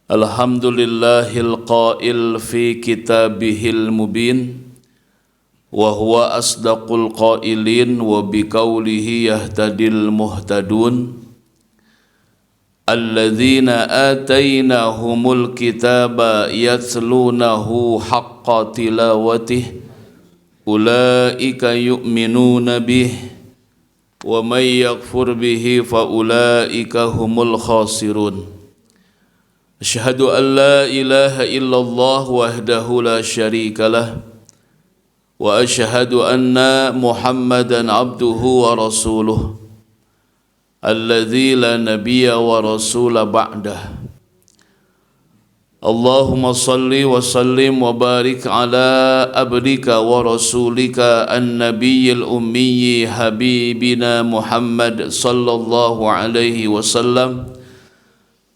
Alhamdulillahil qail fi kitabihil mubin wa huwa asdaqul qailin wa biqaulihi yahtadil muhtadun alladzina atainahumul kitaba yatlunahu haqqa tilawatih ulaika yu'minuna bih wa may yakfur bihi fa ulaika humul khasirun. Asyhadu an la ilaha illallah wahdahu la syarikalah wa asyhadu anna Muhammadan abduhu wa rasuluh alladzi la nabiyya wa rasula ba'dah. Allahumma salli wa sallim wa barik ala abdika wa rasulika an-nabiyyil ummiyyi habibina Muhammad sallallahu alaihi wasallam,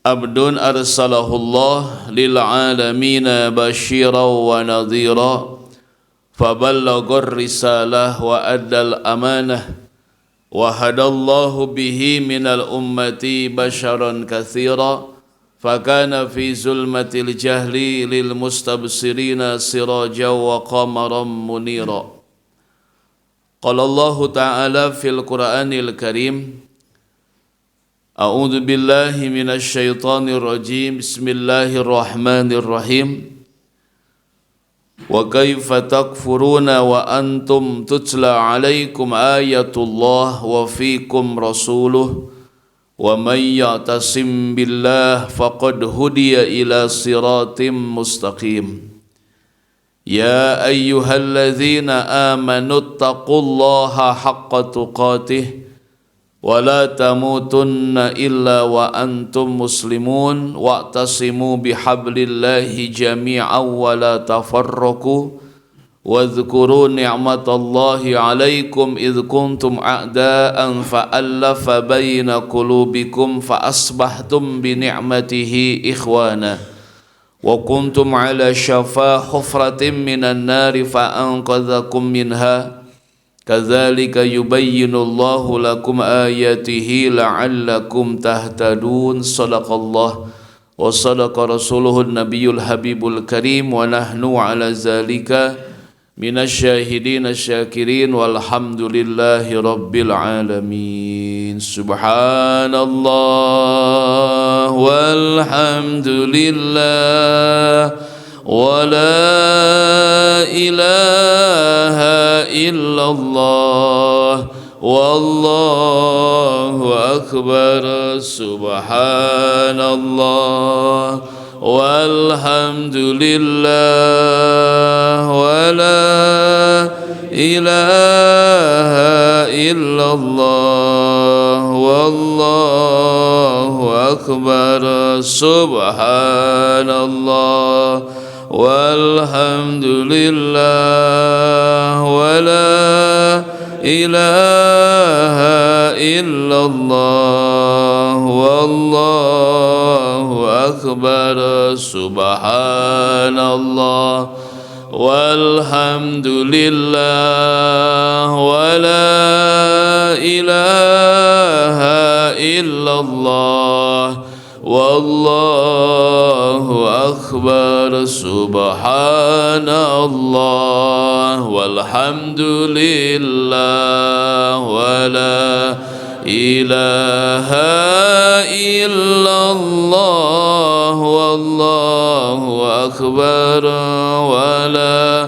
abdun arsalahullah lil alamina basyiran wa nadhira faballaghar risalah wa addal amanah wa hadallahu bihi minal ummati basyaran katsira fakana fi zulmatil jahli lil mustabsirina sirajan wa qamaran munira. Qala Allah ta'ala fil Qur'anil Karim, A'udzu billahi minasy syaithanir rajim. Bismillahirrahmanirrahim. Wa kaifa takfuruna wa antum tutla 'alaikum ayatullah wa fiikum rasuluh wa may ya'tasim billah faqad hudiya ila siratim mustaqim. Ya ayyuhalladzina amanu taqullaha haqqa tuqatih wa la tamutunna illa wa antum muslimun wa'tasimu bihablillahi jami'an wa la tafarraqu wadhkuru ni'matallahi 'alaikum idh kuntum a'da'an fa'allafa baina qulubikum fa asbahtum bi ni'matihi ikhwana wa kuntum 'ala shafa hufratin minan nari fa anqadhakum minha kadzalika yubayyinullahu lakum ayatihi la'allakum tahtadun. Shadaqallah wa sadaqa rasuluhun nabiyul habibul karim wa nahnu 'ala zalika minasyahidin asyakirin walhamdulillahi rabbil alamin. Subhanallah walhamdulillah wa la ilaha illallah wallahu akbar. Subhanallah walhamdulillah wa la ilaha illallah wallahu akbar. Subhanallah walhamdulillah wa la ilaha illallah wallahu akbar. Subhanallah walhamdulillah wa la ilaha illallah wallahu akbar. Subhanallah walhamdulillah wa la ilaha illallah wallahu akbar wa la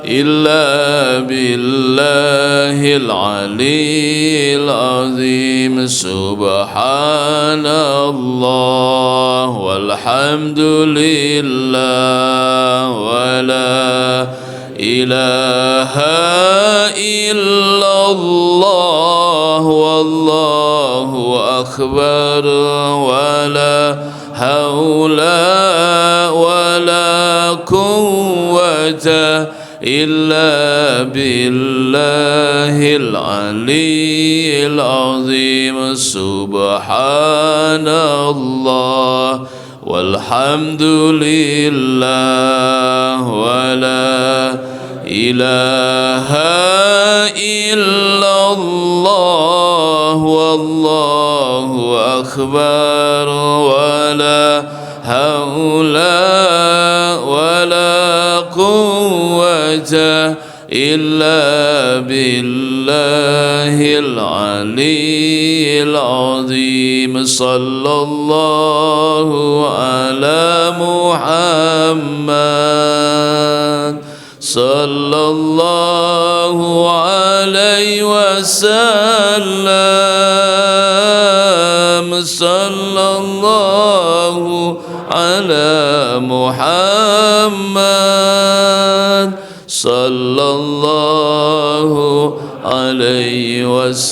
إلا بالله العلي العظيم سبحان الله والحمد لله ولا إله إلا الله والله أكبر ولا حول ولا قوة إلا بالله العلي العظيم سبحان الله والحمد لله ولا إله إلا الله والله أكبر ولا حول ولا قوة إلا بالله العلي العظيم صلى الله على محمد صلى الله عليه وسلم صلى الله على محمد صلى الله عليه وسلم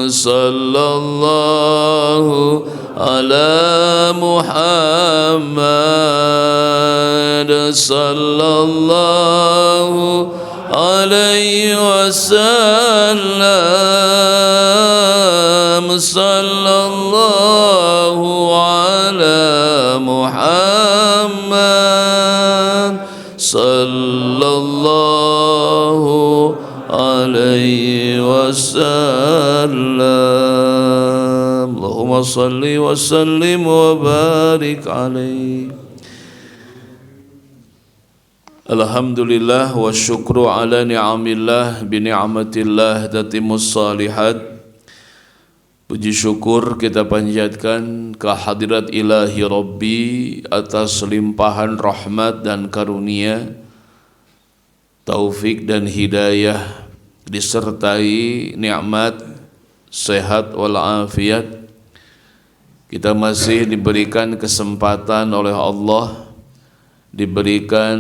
صلى الله على محمد صلى الله عليه وسلم صلى الله على محمد صلى الله عليه وسلم اللهم صل وسلم وبارك عليه. Alhamdulillah wa syukru ala ni'amillah bi ni'matillah tatimmus salihat. Puji syukur kita panjatkan kehadirat ilahi Rabbi atas limpahan rahmat dan karunia, taufik dan hidayah, disertai nikmat sehat walafiat. Kita masih diberikan kesempatan oleh Allah, diberikan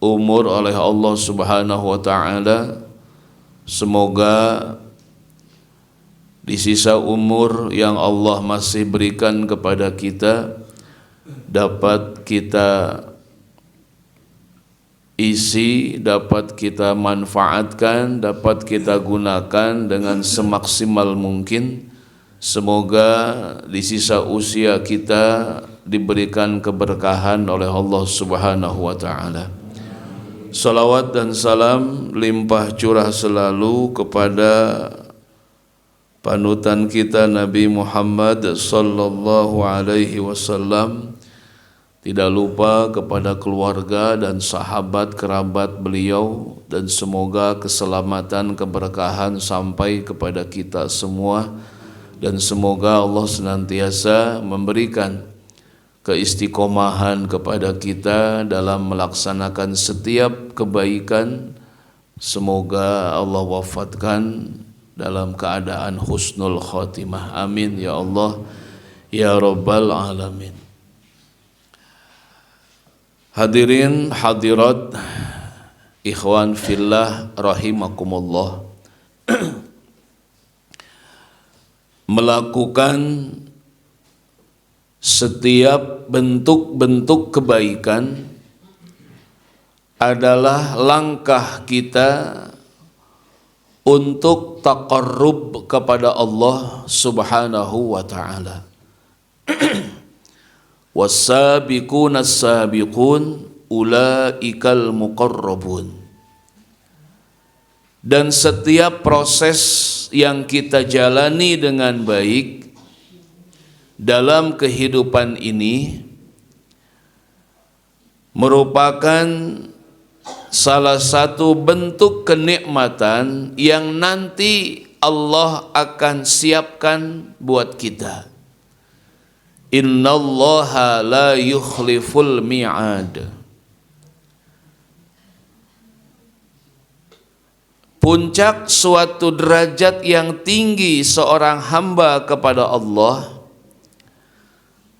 umur oleh Allah Subhanahu wa taala. Semoga di sisa umur yang Allah masih berikan kepada kita dapat kita isi, dapat kita manfaatkan, dapat kita gunakan dengan semaksimal mungkin. Semoga di sisa usia kita diberikan keberkahan oleh Allah Subhanahu wa taala. Salawat dan salam limpah curah selalu kepada panutan kita Nabi Muhammad sallallahu alaihi wasallam, tidak lupa kepada keluarga dan sahabat kerabat beliau, dan semoga keselamatan keberkahan sampai kepada kita semua, dan semoga Allah senantiasa memberikan keistiqomahan kepada kita dalam melaksanakan setiap kebaikan. Semoga Allah wafatkan dalam keadaan husnul khotimah. Amin ya Allah ya Rabbal Alamin. Hadirin hadirat ikhwan fillah rahimakumullah. Melakukan setiap bentuk-bentuk kebaikan adalah langkah kita untuk taqarrub kepada Allah Subhanahu wa taala. Was-sabiquna as-sabiqun ulaikal muqarrabun. Dan setiap proses yang kita jalani dengan baik dalam kehidupan ini merupakan salah satu bentuk kenikmatan yang nanti Allah akan siapkan buat kita. Innallaha la yukhliful mi'ad. puncak suatu derajat yang tinggi seorang hamba kepada Allah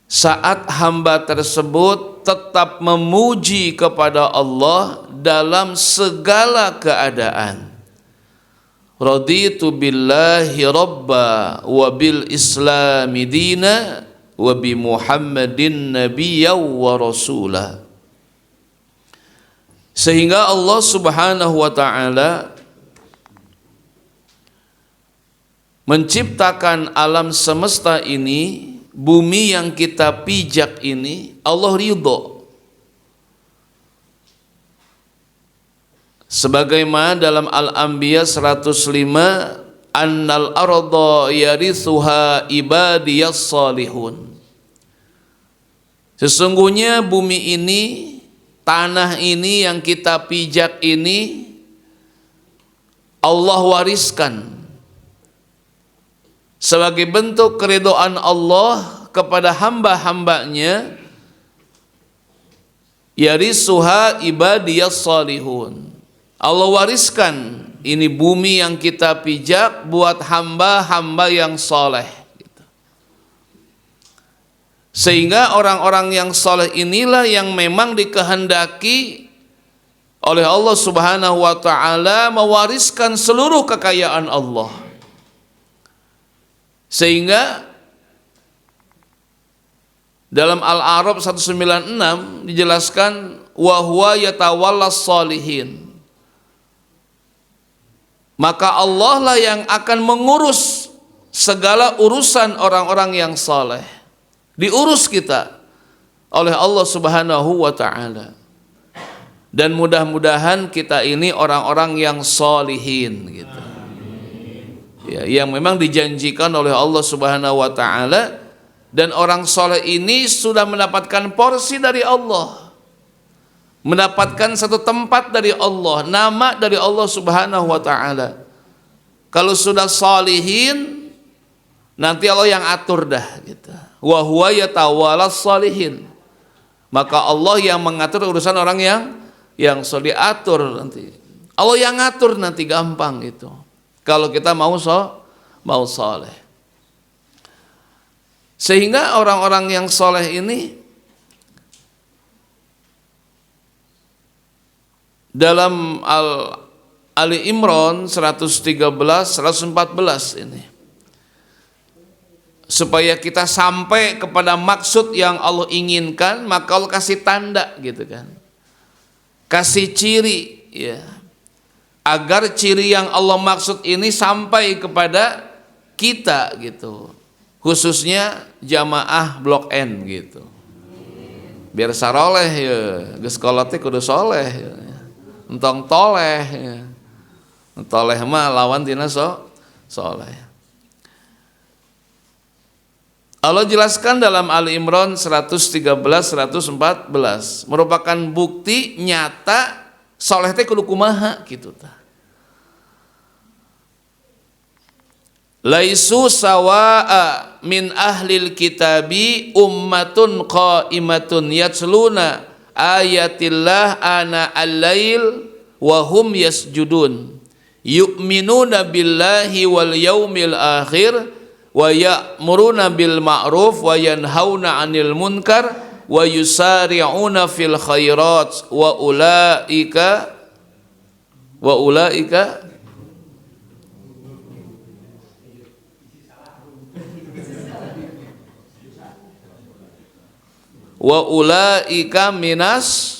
saat hamba tersebut tetap memuji kepada Allah dalam segala keadaan. Raditu billahi rabba wa bil islami dina wa bi Muhammadin nabiyya wa rasulah. Sehingga Allah Subhanahu wa taala menciptakan alam semesta ini, bumi yang kita pijak ini, Allah ridho. Sebagaimana dalam Al-Anbiya 105, annal arda yarithuha ibadiyas salihun. Sesungguhnya bumi ini, tanah ini yang kita pijak ini, Allah wariskan sebagai bentuk keridhaan Allah kepada hamba-hambanya, yarisuha ibadiyas salihun. Allah wariskan ini bumi yang kita pijak buat hamba-hamba yang soleh. Sehingga orang-orang yang soleh inilah yang memang dikehendaki oleh Allah Subhanahu wa ta'ala mewariskan seluruh kekayaan Allah. Sehingga dalam Al-A'raf 196 dijelaskan wa huwa yatawallas sholihin. Maka Allah lah yang akan mengurus segala urusan orang-orang yang saleh. Diurus kita oleh Allah Subhanahu wa ta'ala. Dan mudah-mudahan kita ini orang-orang yang sholihin gitu. Ya, yang memang dijanjikan oleh Allah Subhanahu wa ta'ala, dan orang soleh ini sudah mendapatkan porsi dari Allah, mendapatkan satu tempat dari Allah, nama dari Allah Subhanahu wa ta'ala. Kalau sudah sholihin, nanti Allah yang atur dah gitu. Wa huwa yatawallas sholihin. Maka Allah yang mengatur urusan orang yang soleh, diatur nanti. Allah yang ngatur nanti, gampang itu. Kalau kita mau soleh. Sehingga orang-orang yang soleh ini dalam Ali Imran 113, 114 ini, supaya kita sampai kepada maksud yang Allah inginkan, maka Allah kasih tanda gitu kan, kasih ciri ya, agar ciri yang Allah maksud ini sampai kepada kita gitu, khususnya jamaah Blok N gitu, biar saroleh ya, geus kolot teh kudu soleh ya. Entong toleh ya. Toleh mah lawan tina soleh. Allah jelaskan dalam Ali Imran 113, 114 merupakan bukti nyata soleh teh kudu kumaha gitu tah. Laisu sawa'a min ahlil kitabi ummatun qa'imatun yatsluna ayatillah ana al-lail wa hum yasjudun yu'minuna billahi wal yaumil akhir wa ya'muruna bil ma'ruf wa yanhauna 'anil munkar wa yusari'una fil khairat wa ulaika minas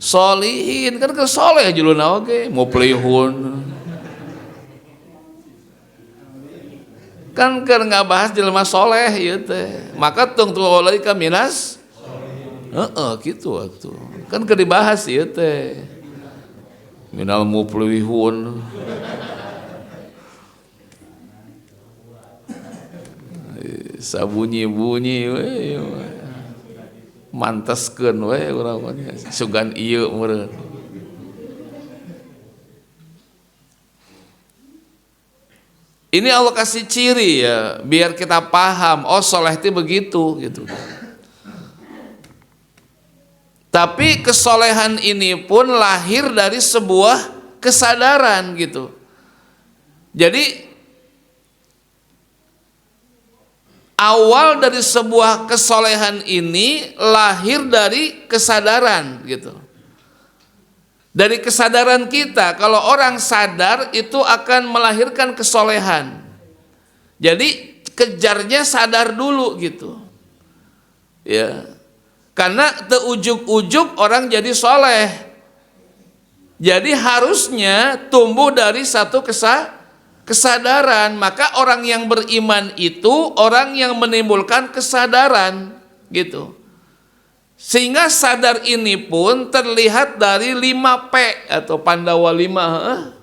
solihin. Kan kesoleh juluna oge muplihun. Kan keur ngabahas jelema soleh ieu teh. Maka tung ulaika minas gitu atuh. Kan keur dibahas ieu teh. Minal muplihun. Sabunyi-bunyi we. Manteskeun we urang mah sugan ieu meureun. Ini Allah kasih ciri ya, biar kita paham, oh soleh itu begitu gitu. Tapi kesolehan ini pun lahir dari sebuah kesadaran gitu. Jadi awal dari sebuah kesolehan ini lahir dari kesadaran gitu. Dari kesadaran kita, kalau orang sadar itu akan melahirkan kesolehan. Jadi kejarnya sadar dulu gitu. Ya. Karena teujug-ujug orang jadi soleh. Jadi harusnya tumbuh dari satu kesadaran. Maka orang yang beriman itu orang yang menimbulkan kesadaran gitu. Sehingga sadar ini pun terlihat dari 5P atau Pandawa 5.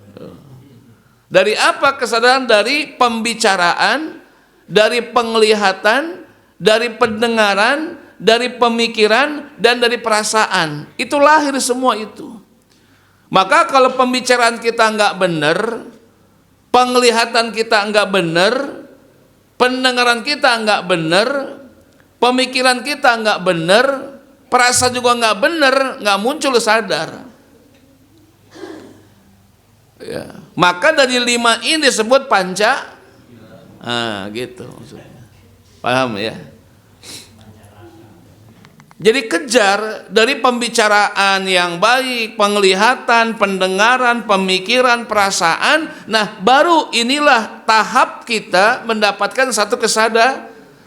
Dari apa kesadaran? Dari pembicaraan, dari penglihatan, dari pendengaran, dari pemikiran, dan dari perasaan. Itu lahir semua itu. Maka kalau pembicaraan kita nggak benar, penglihatan kita nggak benar, pendengaran kita nggak benar, pemikiran kita nggak benar, perasaan juga nggak benar, nggak muncul sadar. Ya. Maka dari 5 ini disebut panca. Gitu maksudnya. Paham ya? Jadi kejar dari pembicaraan yang baik, penglihatan, pendengaran, pemikiran, perasaan. Nah, baru inilah tahap kita mendapatkan satu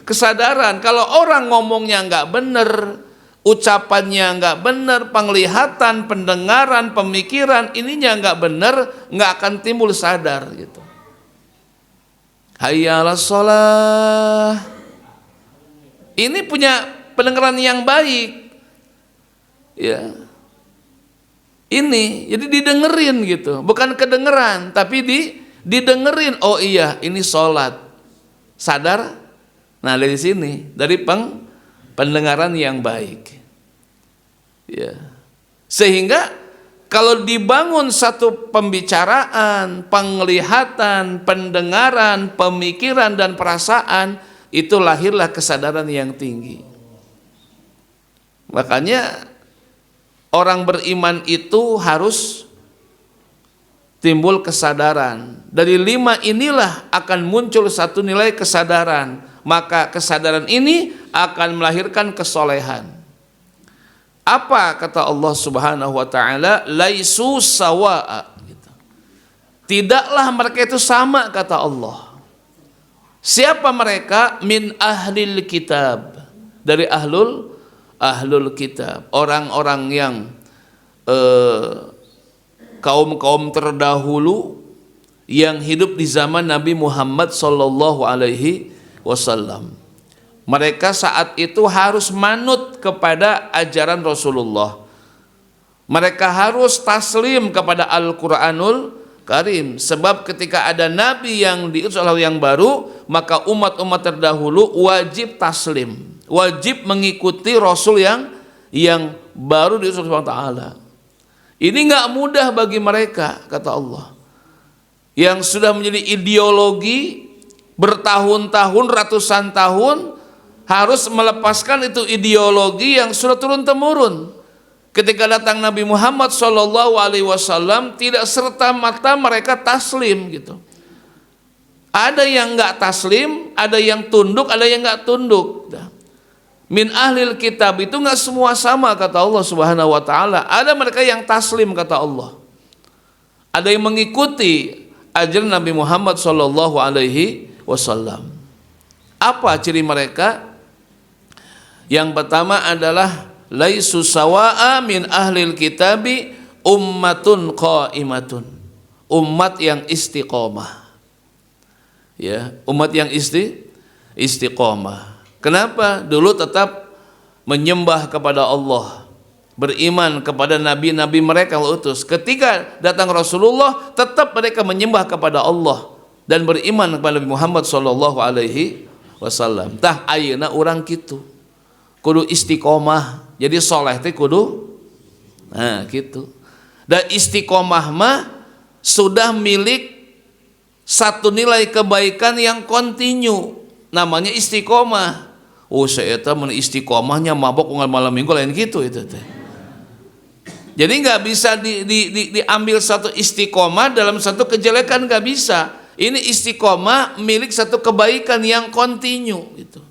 kesadaran. Kalau orang ngomongnya nggak benar, ucapannya nggak benar, penglihatan, pendengaran, pemikiran, ininya nggak benar, nggak akan timbul sadar gitu. Hayya 'alas shalah. Ini punya pendengaran yang baik, ya. Ini jadi didengerin gitu, bukan kedengeran, tapi didengerin. Oh iya, ini sholat, sadar. Nah dari sini, dari pendengaran yang baik, ya. Sehingga kalau dibangun satu pembicaraan, penglihatan, pendengaran, pemikiran dan perasaan, itu lahirlah kesadaran yang tinggi. Makanya orang beriman itu harus timbul kesadaran. Dari 5 inilah akan muncul satu nilai kesadaran. Maka kesadaran ini akan melahirkan kesolehan. Apa kata Allah Subhanahu wa taala? Laisu sawa'a gitu. Tidaklah mereka itu sama, kata Allah. Siapa mereka? Min ahlil kitab. Dari ahlul kitab, orang-orang yang kaum-kaum terdahulu yang hidup di zaman Nabi Muhammad sallallahu alaihi wasallam. Mereka saat itu harus manut kepada ajaran Rasulullah. Mereka harus taslim kepada Al-Qur'anul Karim, sebab ketika ada nabi yang diutus oleh yang baru, maka umat-umat terdahulu wajib taslim, wajib mengikuti Rasul yang baru diutus oleh Allah. Ini nggak mudah bagi mereka, kata Allah, yang sudah menjadi ideologi bertahun-tahun, ratusan tahun, harus melepaskan itu ideologi yang sudah turun temurun. Ketika datang Nabi Muhammad SAW, tidak serta merta mereka taslim gitu. Ada yang nggak taslim, ada yang tunduk, ada yang nggak tunduk. Min ahlil kitab itu nggak semua sama, kata Allah Subhanahu wa taala. Ada mereka yang taslim, kata Allah. Ada yang mengikuti ajaran Nabi Muhammad SAW. Apa ciri mereka? Yang pertama adalah laisu sawa'a min ahlil kitabi ummatun qaimatun. Umat yang istiqomah. Ya, umat yang istiqomah. Kenapa? Dulu tetap menyembah kepada Allah, beriman kepada nabi-nabi mereka yang utus. Ketika datang Rasulullah, tetap mereka menyembah kepada Allah dan beriman kepada Nabi Muhammad sallallahu alaihi wasallam. Tah ayeuna urang kitu. Kudu istiqomah. Jadi soleh teh kudu gitu. Dan istiqomah mah sudah milik satu nilai kebaikan yang kontinu, namanya istiqomah. Oh saya eta mun istiqomahnya mabok unggal malam minggu lain gitu itu teh. Jadi nggak bisa diambil satu istiqomah dalam satu kejelekan, nggak bisa. Ini istiqomah milik satu kebaikan yang kontinu gitu.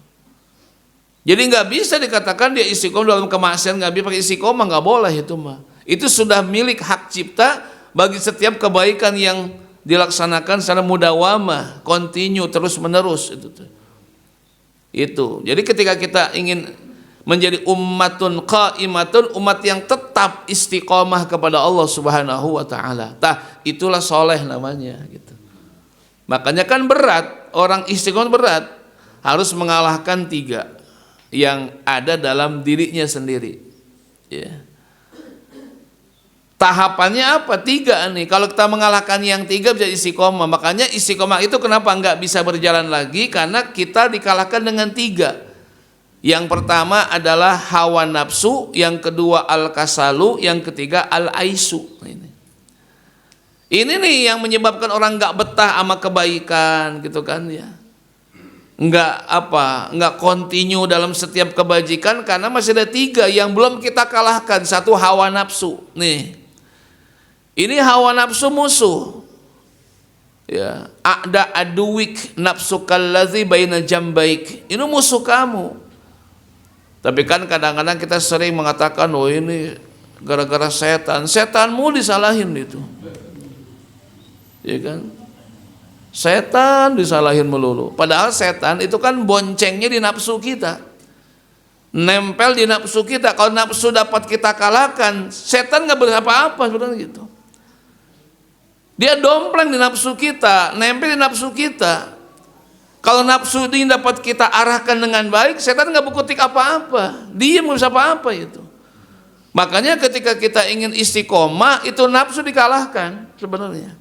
Jadi nggak bisa dikatakan dia istiqomah dalam kemaksiatan, nggak bisa pakai istiqomah, nggak boleh itu mah. Itu sudah milik hak cipta bagi setiap kebaikan yang dilaksanakan secara mudawamah, kontinu, terus menerus itu. Itu. Jadi ketika kita ingin menjadi ummatun qaimatun, umat yang tetap istiqomah kepada Allah Subhanahu wa taala. Itulah soleh namanya gitu. Makanya kan berat, orang istiqomah berat, harus mengalahkan 3 yang ada dalam dirinya sendiri. Ya. Tahapannya apa? 3 nih. Kalau kita mengalahkan yang 3 bisa istiqomah. Makanya istiqomah itu kenapa nggak bisa berjalan lagi? Karena kita dikalahkan dengan 3. Yang pertama adalah hawa nafsu, yang kedua al-kasalu, yang ketiga al-aisu. Ini nih yang menyebabkan orang nggak betah sama kebaikan gitu kan ya. Nggak kontinu dalam setiap kebajikan karena masih ada 3 yang belum kita kalahkan. Satu, hawa nafsu. Nih, ini hawa nafsu musuh. Ya, a'da aduwik nafsukal ladzi baina jambaik. Ini musuh kamu. Tapi kan kadang-kadang kita sering mengatakan, oh ini gara-gara setan. Setanmu disalahin itu. Ya kan? Setan disalahin melulu. Padahal setan itu kan boncengnya di nafsu kita. Nempel di nafsu kita. Kalau nafsu dapat kita kalahkan, setan nggak berapa-apa sebenarnya gitu. Dia dompleng di nafsu kita, nempel di nafsu kita. Kalau nafsu ini dapat kita arahkan dengan baik, setan nggak berkutik apa-apa, dia nggak bisa apa-apa itu. Makanya ketika kita ingin istiqomah, itu nafsu dikalahkan sebenarnya.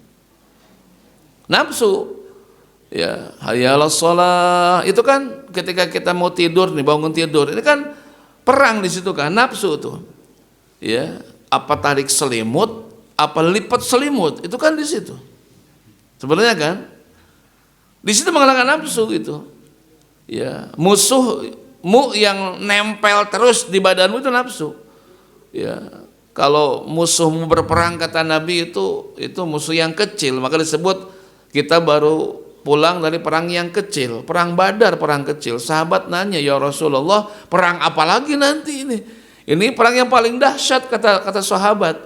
Nafsu, ya hayalas sholat, itu kan ketika kita mau tidur nih, bangun tidur, ini kan perang di situ kan, nafsu tuh, ya apa tarik selimut, apa lipat selimut, itu kan di situ, sebenarnya kan. Di situ mengalahkan nafsu gitu. Ya, musuhmu yang nempel terus di badanmu itu nafsu. Ya, kalau musuhmu berperang kata Nabi itu musuh yang kecil, maka disebut kita baru pulang dari perang yang kecil, perang Badar, perang kecil. Sahabat nanya, "Ya Rasulullah, perang apa lagi nanti ini?" Ini perang yang paling dahsyat kata sahabat.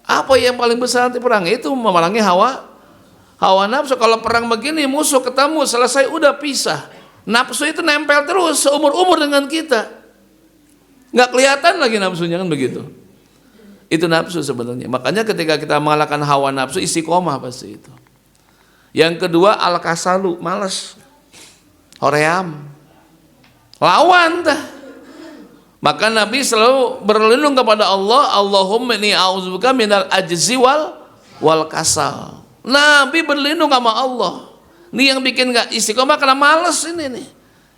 Apa yang paling besar nanti perang? Itu memerangi hawa nafsu. Kalau perang begini musuh ketemu selesai udah pisah. Nafsu itu nempel terus seumur-umur dengan kita. Nggak kelihatan lagi nafsunya kan begitu. Itu nafsu sebenarnya. Makanya ketika kita mengalahkan hawa nafsu, istiqomah pasti itu. Yang kedua al-kasalu, malas. Hoream. Lawan dah. Maka Nabi selalu berlindung kepada Allah, Allahumma inni a'udzubika minal ajzi wal kasal. Nabi berlindung sama Allah. Ini yang bikin gak istiqomah karena malas ini nih.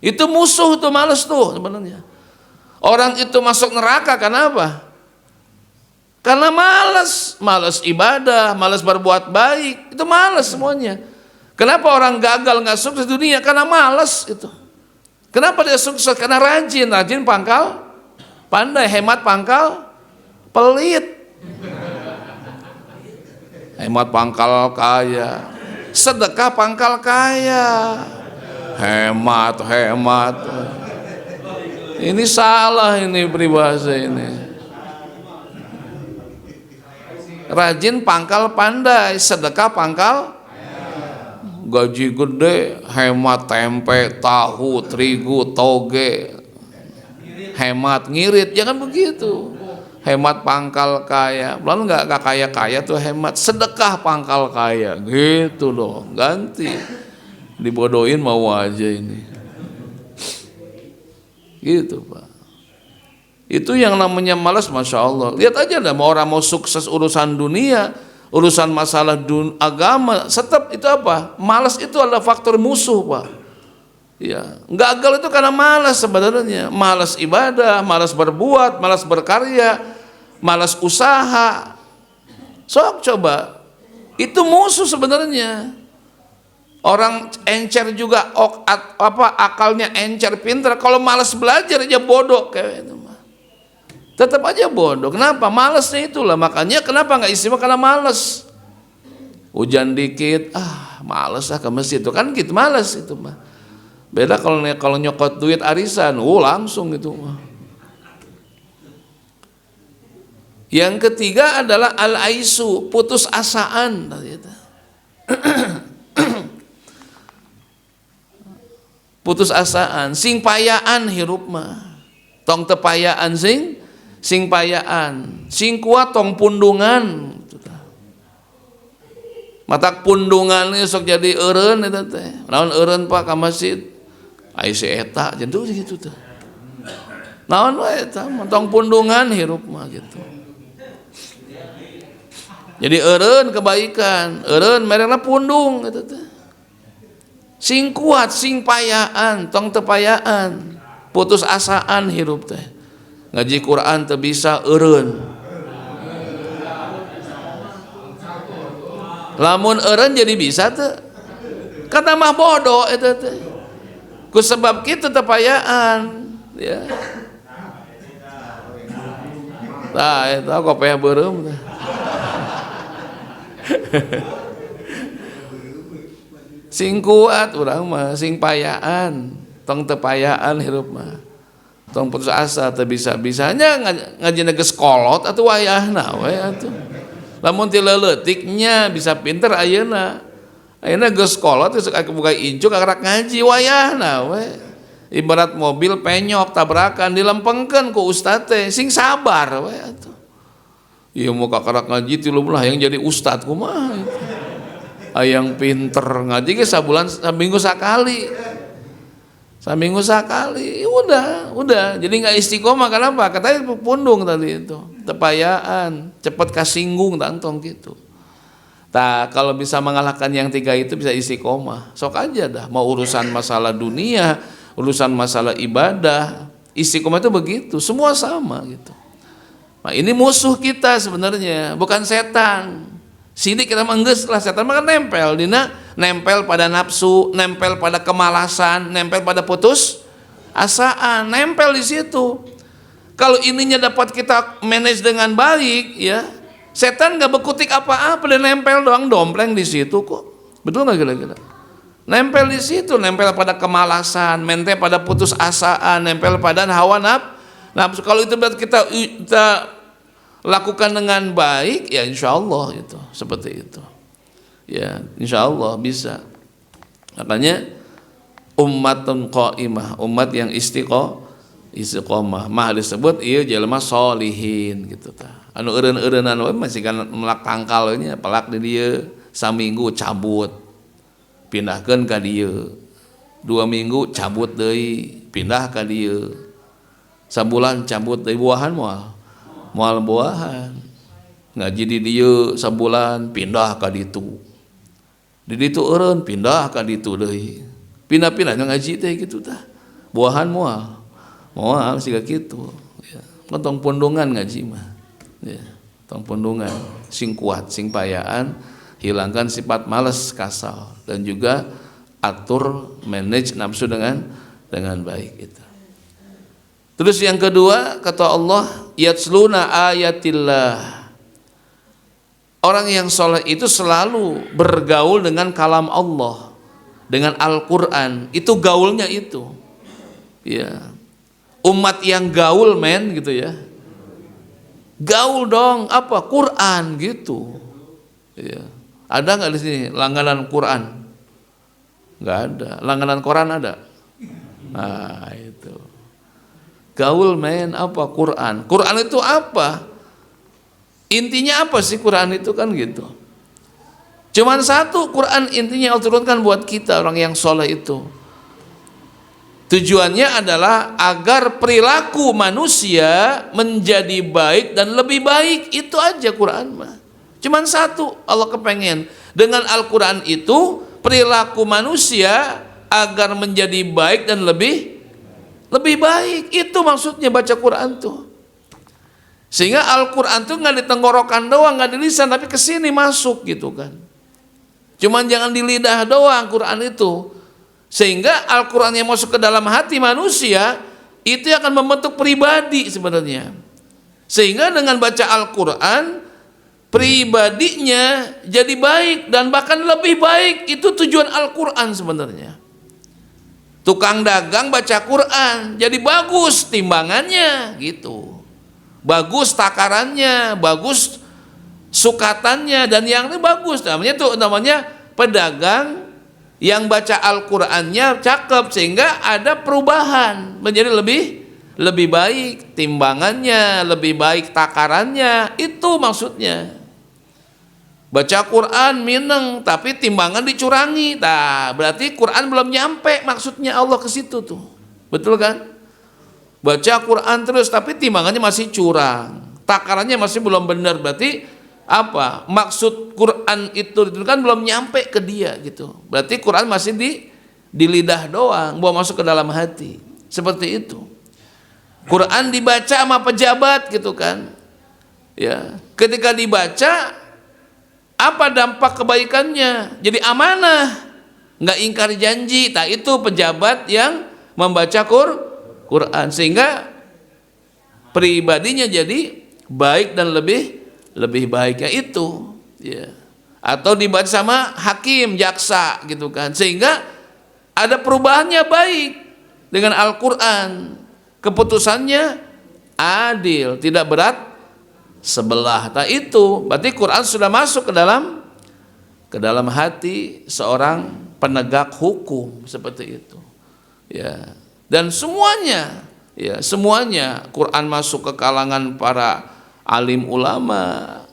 Itu musuh tuh, malas tuh sebenarnya. Orang itu masuk neraka karena apa? Karena malas, malas ibadah, malas berbuat baik, itu malas semuanya. Kenapa orang gagal nggak sukses di dunia? Karena malas itu. Kenapa dia sukses? Karena rajin pangkal pandai, hemat pangkal pelit. Hemat pangkal kaya, sedekah pangkal kaya, hemat. Ini salah ini peribahasa ini. Rajin pangkal pandai, sedekah pangkal gaji gede, hemat tempe, tahu, terigu, toge, hemat ngirit, jangan begitu. Hemat pangkal kaya, belum nggak kaya tuh hemat, sedekah pangkal kaya, gitu loh, ganti, dibodohin mau aja ini, gitu Pak. Itu yang namanya malas, masya Allah. Lihat aja dah, mau orang mau sukses urusan dunia, urusan masalah agama, tetap itu apa? Malas itu adalah faktor musuh Pak. Ya, gagal itu karena malas sebenarnya, malas ibadah, malas berbuat, malas berkarya, malas usaha. Sok coba, itu musuh sebenarnya. Orang encer juga, akalnya encer, pintar. Kalau malas belajar aja bodoh kayak itu. Tetap aja bodoh. Kenapa? Malesnya itulah. Makanya kenapa nggak istimewa? Karena males. Hujan dikit, males ke masjid. Itu kan gitu, males itu mah. Beda kalau nyokot duit arisan, langsung gitu mah. Yang ketiga adalah al-aisu, putus asaan. Putus asaan, sing payaan hirup mah. Tong tepayaan sing payaan, sing kuat tong pundungan. Matak pundungan sok jadi eureun eta teh. Naon eureun Pak ka masjid? Ai si eta jentu gitu teh. Naon wae eta tong pundungan hirup mah gitu. Jadi eureun kebaikan, eureun merena pundung eta teh. Sing kuat, sing payaan, tong tepayaan. Putus asaan hirup teh. Ngaji Quran teu bisa eureun. Lamun eureun jadi bisa teu? Kata mah bodoh eta teh. Ku sebab kitu tepayaan, ya. Tah eta kopeh beureum teh. Sing kuat urang mah, sing payaan, tong tepayaan hirup mah. Tong putus asa teu bisa-bisanya ngajina geus kolot atuh wayahna we atuh. Lamun ti leuletiknya bisa pinter ayeuna. Ayeuna geus kolot geus buka injuk karak ngaji wayahna we. Ibarat mobil penyok tabrakan dilempengkeun ku ustad teh, sing sabar we atuh. Ieu muka karak ngaji ti lah yang jadi ustad kumaha itu. Yang pinter ngaji ge sabulan saminggu sakali. Saminggu sakali, udah. Jadi nggak istiqomah kenapa? Katanya pundung tadi itu, tepayaan, cepat kasinggung tantong gitu. Nah, kalau bisa mengalahkan yang tiga itu bisa istiqomah. Sok aja dah, mau urusan masalah dunia, urusan masalah ibadah, istiqomah itu begitu, semua sama gitu. Nah, ini musuh kita sebenarnya, bukan setan. Sini kita mengges lah, setan mah kan nempel pada nafsu, nempel pada kemalasan, nempel pada putus asaan, nempel di situ. Kalau ininya dapat kita manage dengan baik, ya setan nggak bekutik apa-apa, dia nempel doang dompleng di situ kok. Betul nggak kira-kira? Nempel di situ, nempel pada kemalasan, nempel pada putus asaan, nempel pada hawa nafsu. Kalau itu berarti kita lakukan dengan baik, ya insya Allah itu seperti itu. Ya insya Allah bisa. Makanya ummatun qaimah, umat yang istiqomah. Mah disebut ieu jelema sholihin gitu tah. Anu eureun-eureunan we masih kan melak tangkal nya pelak di dieu saminggu cabut. Pindahkeun ka dieu. 2 minggu cabut deui, pindah ka dieu. Sabulan cabut deui buahan moal buahan. Ngaji di dieu sabulan pindah ka ditu. Di ditu eureun pindah ka ditu deui. Pindah-pindah ngaji teh kitu tah. Buahan moal siga kitu. Ya, tong pundungan ngaji mah. Ya, tong pundungan sing kuat, sing payaan, hilangkan sifat malas, kasal dan juga atur manage nafsu dengan baik itu. Terus yang kedua kata Allah, yatsluna ayatillah. Orang yang soleh itu selalu bergaul dengan kalam Allah, dengan Al-Quran. Itu gaulnya itu. Ya, umat yang gaul gitu ya. Gaul dong, apa? Quran gitu. Ya. Ada nggak di sini langganan Quran? Nggak ada. Langganan Quran ada? Nah itu. Gaul apa? Quran. Quran itu apa? Intinya apa sih Quran itu kan gitu. Cuman satu Quran intinya Allah turunkan buat kita orang yang soleh itu. Tujuannya adalah agar perilaku manusia menjadi baik dan lebih baik. Itu aja Quran mah. Cuman satu Allah kepengen. Dengan Al-Quran itu perilaku manusia agar menjadi baik dan lebih baik. Itu maksudnya baca Quran tuh. Sehingga Al-Quran tuh nggak di tenggorokan doang, nggak di lisan, tapi kesini masuk gitu kan. Cuman jangan di lidah doang Quran itu. Sehingga Al-Quran yang masuk ke dalam hati manusia itu akan membentuk pribadi sebenarnya. Sehingga dengan baca Al-Quran pribadinya jadi baik dan bahkan lebih baik. Itu tujuan Al-Quran sebenarnya. Tukang dagang baca Quran jadi bagus timbangannya gitu. Bagus takarannya, bagus sukatannya, dan yang ini bagus. Namanya pedagang yang baca Al-Qur'annya cakep sehingga ada perubahan menjadi lebih baik timbangannya, lebih baik takarannya. Itu maksudnya. Baca Quran mineng tapi timbangan dicurangi. Nah, berarti Quran belum nyampe maksudnya Allah ke situ tuh. Betul kan? Baca Quran terus tapi timbangannya masih curang. Takarannya masih belum benar. Berarti apa? Maksud Quran itu kan belum nyampe ke dia gitu. Berarti Quran masih di lidah doang, belum masuk ke dalam hati. Seperti itu. Quran dibaca sama pejabat gitu kan. Ya, ketika dibaca apa dampak kebaikannya? Jadi amanah, nggak ingkar janji. Nah itu pejabat yang membaca Quran sehingga pribadinya jadi baik dan lebih baik, ya itu. Ya. Atau dibaca sama hakim, jaksa gitu kan, sehingga ada perubahannya baik dengan Al-Quran. Keputusannya adil, tidak berat sebelah. Nah itu berarti Quran sudah masuk ke dalam hati seorang penegak hukum seperti itu. Ya. Dan semuanya Quran masuk ke kalangan para alim ulama,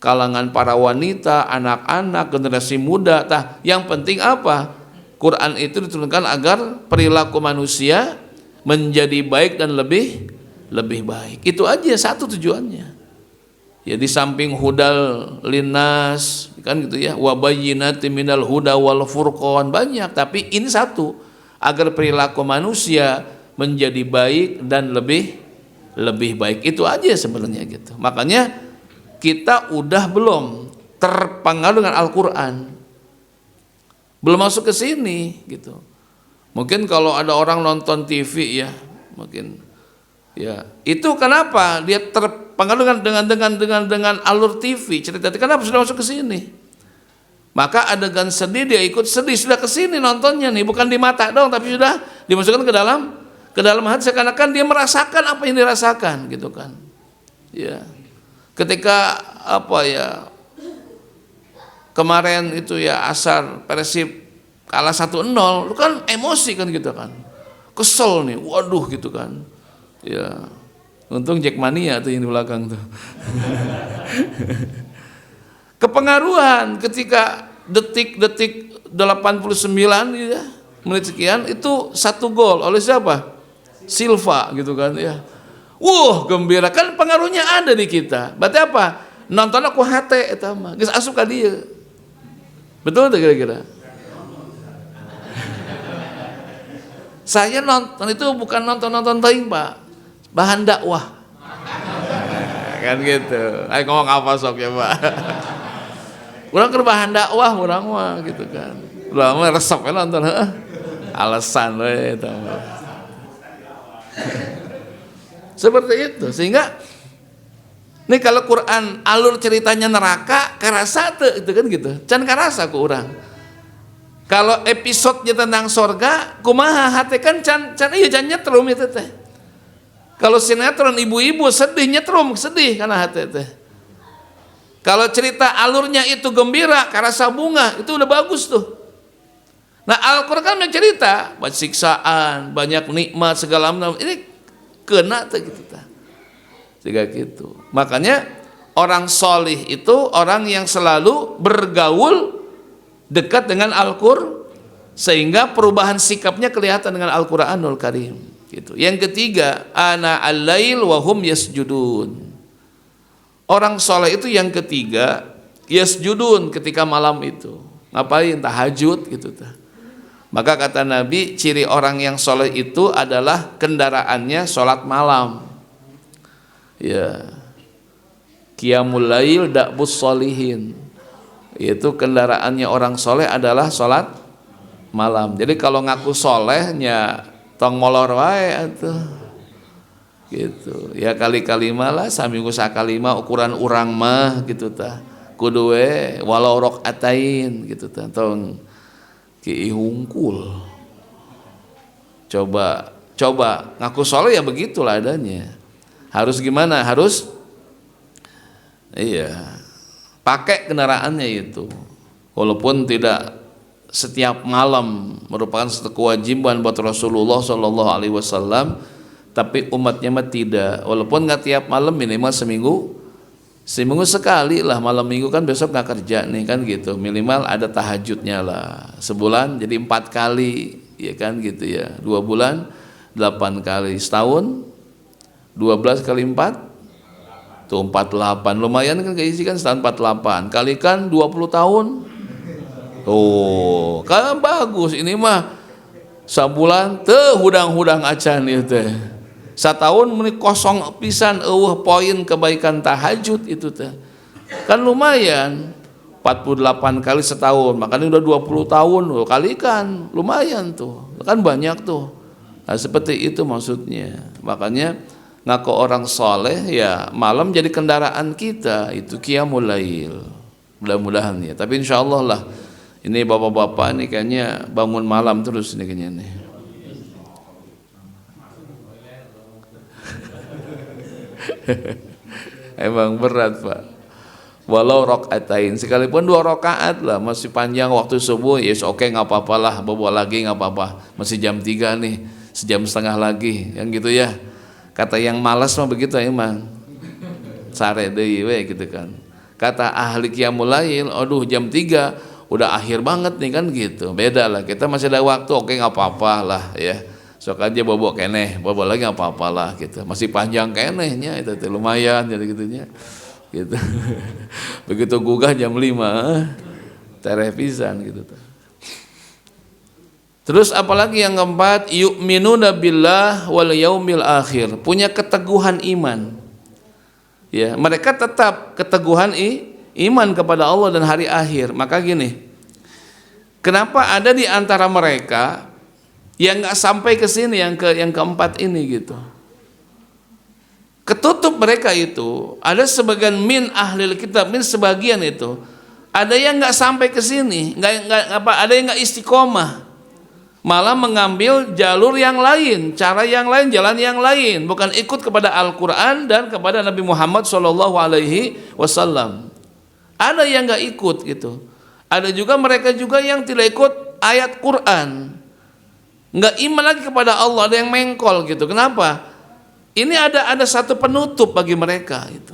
kalangan para wanita, anak-anak, generasi muda. Nah, yang penting apa? Quran itu diturunkan agar perilaku manusia menjadi baik dan lebih baik. Itu aja satu tujuannya. Ya di samping hudal linnas kan gitu ya, wa bayyinatin minal huda wal furqan, banyak, tapi ini satu, agar perilaku manusia menjadi baik dan lebih baik. Itu aja sebenarnya gitu. Makanya kita udah belum terpengaruh dengan Al-Qur'an. Belum masuk ke sini gitu. Mungkin kalau ada orang nonton TV ya, mungkin ya, itu kenapa dia terpengaruh dengan alur TV cerita. Kenapa sudah masuk ke sini? Maka adegan sedih dia ikut sedih, sudah ke sini nontonnya nih, bukan di mata dong, tapi sudah dimasukkan ke dalam hati, seakan-akan dia merasakan apa yang dirasakan gitu kan. Ya. Ketika apa ya? Kemarin itu ya Asar Persib kalah 1-0, lu kan emosi kan gitu kan. Kesel nih, waduh gitu kan. Ya, untung Jackmania tuh yang di belakang tuh. Kepengaruhan ketika detik-detik 89 ya, menit sekian itu 1 gol oleh siapa? Silva gitu kan ya. Gembira kan, pengaruhnya ada di kita. Berarti apa? Nonton aku hate eta mah, geus asup ka dieu. Betul tuh kira-kira? Saya nonton itu bukan nonton teuing, Pak. Bahan dakwah. Kan gitu. Ayo ngomong apa sok ya, Pak. Urang keur bahan dakwah urang mah gitu kan. Urang mah resep we nonton, heeh. Alasan we eta mah. Seperti itu. Sehingga nih kalau Quran alur ceritanya neraka karasa teu itu kan gitu. Can karasa ku urang. Kalau episodenya tentang sorga, kumaha hate kan can ieu can nyetrum itu teh. Kalau sinetron ibu-ibu sedih nyetrum, sedih karena hate teh. Kalau cerita alurnya itu gembira, karasa bunga, itu udah bagus tuh. Nah, Al-Qur'an kan cerita banyak siksaan, banyak nikmat segala macam. Ini kena tuh gitu tah. Sehingga gitu. Makanya orang solih itu orang yang selalu bergaul dekat dengan Al-Qur'an, sehingga perubahan sikapnya kelihatan dengan Al-Qur'anul Karim gitu. Yang ketiga, ana al-lail wa hum yasjudun. Orang soleh itu yang ketiga, yasjudun, ketika malam itu ngapain? Tahajud gitu. Maka kata Nabi, ciri orang yang soleh itu adalah kendaraannya sholat malam. Ya, qiyamul lail da'bus solihin. Itu kendaraannya orang soleh adalah sholat malam. Jadi kalau ngaku solehnya tong molor wae atuh. gitu ya, kali-kali malah saminggu sakali mah ukuran urang mah gitu tah kudu we walau rokaatain gitu tah tong ki hungkul. Coba ngaku soleh ya begitulah adanya. Harus gimana? Harus iya pakai kendaraannya itu, walaupun tidak setiap malam merupakan satu kewajiban buat Rasulullah Shallallahu Alaihi Wasallam, tapi umatnya mah tidak, walaupun nggak tiap malam, minimal seminggu sekali lah. Malam minggu kan besok nggak kerja nih kan gitu, minimal ada tahajudnya lah. Sebulan jadi 4 kali ya kan gitu ya, 2 bulan 8 kali, setahun 12 kali 4 tuh 48, lumayan kan keisi kan, setahun 48 kalikan 20 tahun tuh kan bagus. Ini mah sabulan teh hudang-hudang acan itu teh, satahun meni kosong pisan poin kebaikan tahajud itu teh kan lumayan. 48 kali setahun, makanya udah 20 tahun loh, kalikan lumayan tuh kan banyak tuh. Nah, seperti itu maksudnya. Makanya ngaku orang soleh ya malam jadi kendaraan kita, itu qiyamul lail mudah-mudahan ya. Tapi insya Allah lah, ini bapak-bapak ini kayaknya bangun malam terus ini kayaknya nih. Emang berat Pak, walau rokaatain, sekalipun 2 rakaat lah, masih panjang waktu subuh, yes oke, nggak apa-apa lah, bawa lagi nggak apa-apa, masih jam 3 nih, sejam setengah lagi, yang gitu ya. Kata yang malas mah begitu emang, sare deui we gitu kan. Kata ahli qiyamul lail, aduh jam 3 udah akhir banget nih kan gitu. Beda lah, kita masih ada waktu, oke nggak apa-apa lah ya. Sok aja bobo keneh, bobo lagi nggak apa-apa lah gitu. Masih panjang kenehnya itu lumayan jadi gitunya. Gitu. Begitu gugah jam 5 tereh pisan gitu. Terus apalagi yang keempat, yu'minuna billah wal yaumil akhir, punya keteguhan iman. Ya, mereka tetap keteguhan iman kepada Allah dan hari akhir. Maka gini, kenapa ada di antara mereka yang nggak sampai ke sini, yang keempat ini gitu. Ketutup mereka itu, ada sebagian min ahlil kitab, min sebagian itu, ada yang nggak sampai ke sini, ada yang nggak istiqomah, malah mengambil jalur yang lain, cara yang lain, jalan yang lain, bukan ikut kepada Al-Quran dan kepada Nabi Muhammad SAW. Ada yang nggak ikut gitu. Ada juga mereka juga yang tidak ikut ayat Quran, nggak iman lagi kepada Allah, ada yang mengkol gitu. Kenapa? Ini ada satu penutup bagi mereka itu.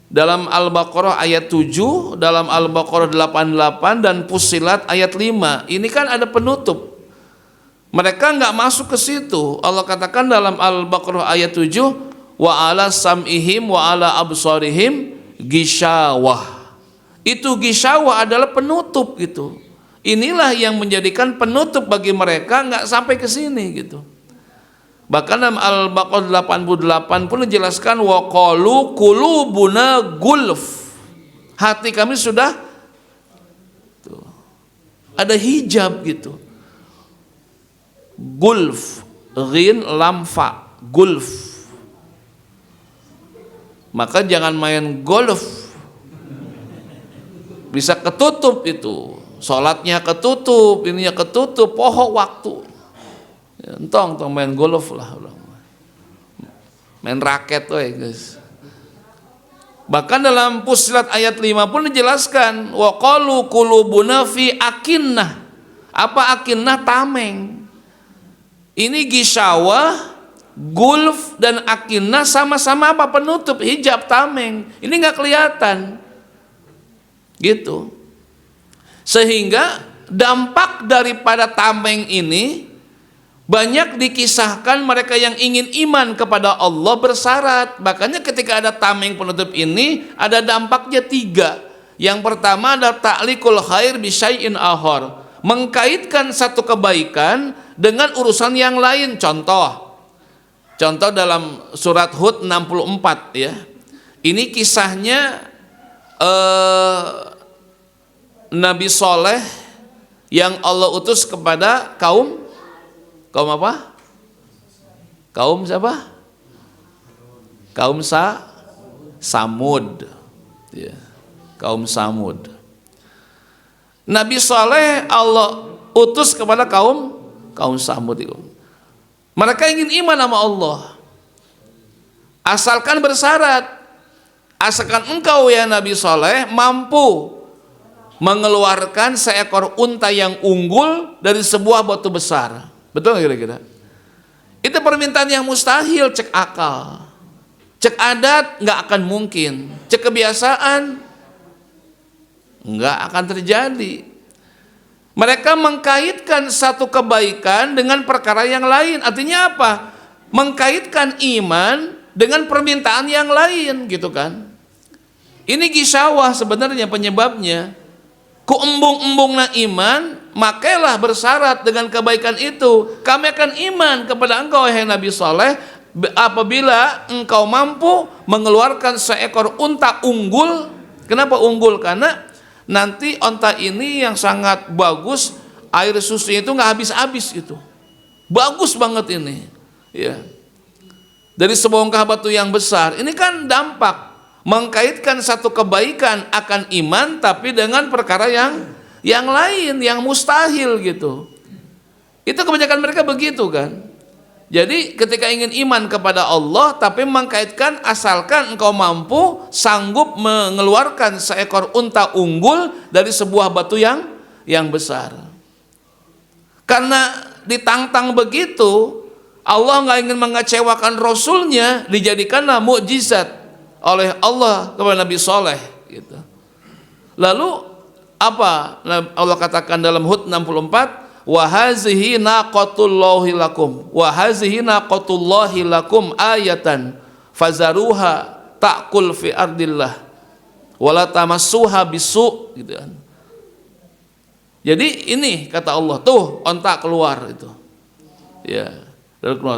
Dalam Al-Baqarah ayat 7, dalam Al-Baqarah 88 dan Fussilat ayat 5. Ini kan ada penutup. Mereka nggak masuk ke situ. Allah katakan dalam Al-Baqarah ayat 7, wa ala sam'ihim wa ala absarihim gishawah. Itu gishawah adalah penutup gitu. Inilah yang menjadikan penutup bagi mereka nggak sampai ke sini gitu. Bahkan dalam Al-Baqarah 88 pun dijelaskan wa qalu qulubuna gulf. Hati kami sudah tuh, ada hijab gitu. Gulf, ghin lam fa, gulf. Maka jangan main golf. Bisa ketutup itu. Salatnya ketutup, ininya ketutup, pohon waktu. Entong main golf lah, main raket guys. Bahkan dalam Fussilat ayat 5 pun dijelaskan wa qalu qulubuna fi akinnah. Apa akinnah? Tameng. Ini gisawah, gulf dan akinnah sama-sama apa? Penutup, hijab, tameng. Ini nggak kelihatan gitu. Sehingga dampak daripada tameng ini banyak dikisahkan mereka yang ingin iman kepada Allah bersyarat. Makanya ketika ada tameng penutup ini, ada dampaknya 3. Yang pertama ada ta'liqul khair bi syai'in akhar, mengkaitkan satu kebaikan dengan urusan yang lain. Contoh dalam surat Hud 64 ya. Ini kisahnya Nabi Soleh yang Allah utus kepada kaum apa? Kaum siapa? Kaum Samud. Ya, kaum Samud. Nabi Saleh Allah utus kepada kaum Samud itu. Mereka ingin iman sama Allah. Asalkan bersyarat. Asalkan engkau ya Nabi Saleh mampu mengeluarkan seekor unta yang unggul dari sebuah batu besar. Betul kira-kira? Itu permintaan yang mustahil, cek akal. Cek adat nggak akan mungkin. Cek kebiasaan nggak akan terjadi. Mereka mengkaitkan satu kebaikan dengan perkara yang lain. Artinya apa? Mengkaitkan iman dengan permintaan yang lain, gitu kan? Ini gisawah sebenarnya penyebabnya. Ku embung-embungna iman, makailah bersyarat dengan kebaikan itu. Kami akan iman kepada engkau, hai Nabi Saleh, apabila engkau mampu mengeluarkan seekor unta unggul. Kenapa unggul? Karena nanti unta ini yang sangat bagus, air susunya itu nggak habis-habis itu. Bagus banget ini. Ya. Dari sebongkah batu yang besar. Ini kan dampak mengkaitkan satu kebaikan akan iman, tapi dengan perkara yang lain, yang mustahil gitu. Itu kebanyakan mereka begitu kan. Jadi ketika ingin iman kepada Allah, tapi mengkaitkan asalkan engkau mampu sanggup mengeluarkan seekor unta unggul dari sebuah batu yang besar. Karena ditantang begitu, Allah nggak ingin mengecewakan Rasulnya, dijadikanlah mukjizat oleh Allah kepada Nabi Saleh gitu. Lalu apa Allah katakan dalam Hud 64, wa hazihi naqatullahi lakum wa hazihi naqatullahi lakum ayatan fazaruha ta'kul fi ardillah wala tamassuha bisu, gitu kan. Jadi ini kata Allah, tuh onta keluar itu. Ya.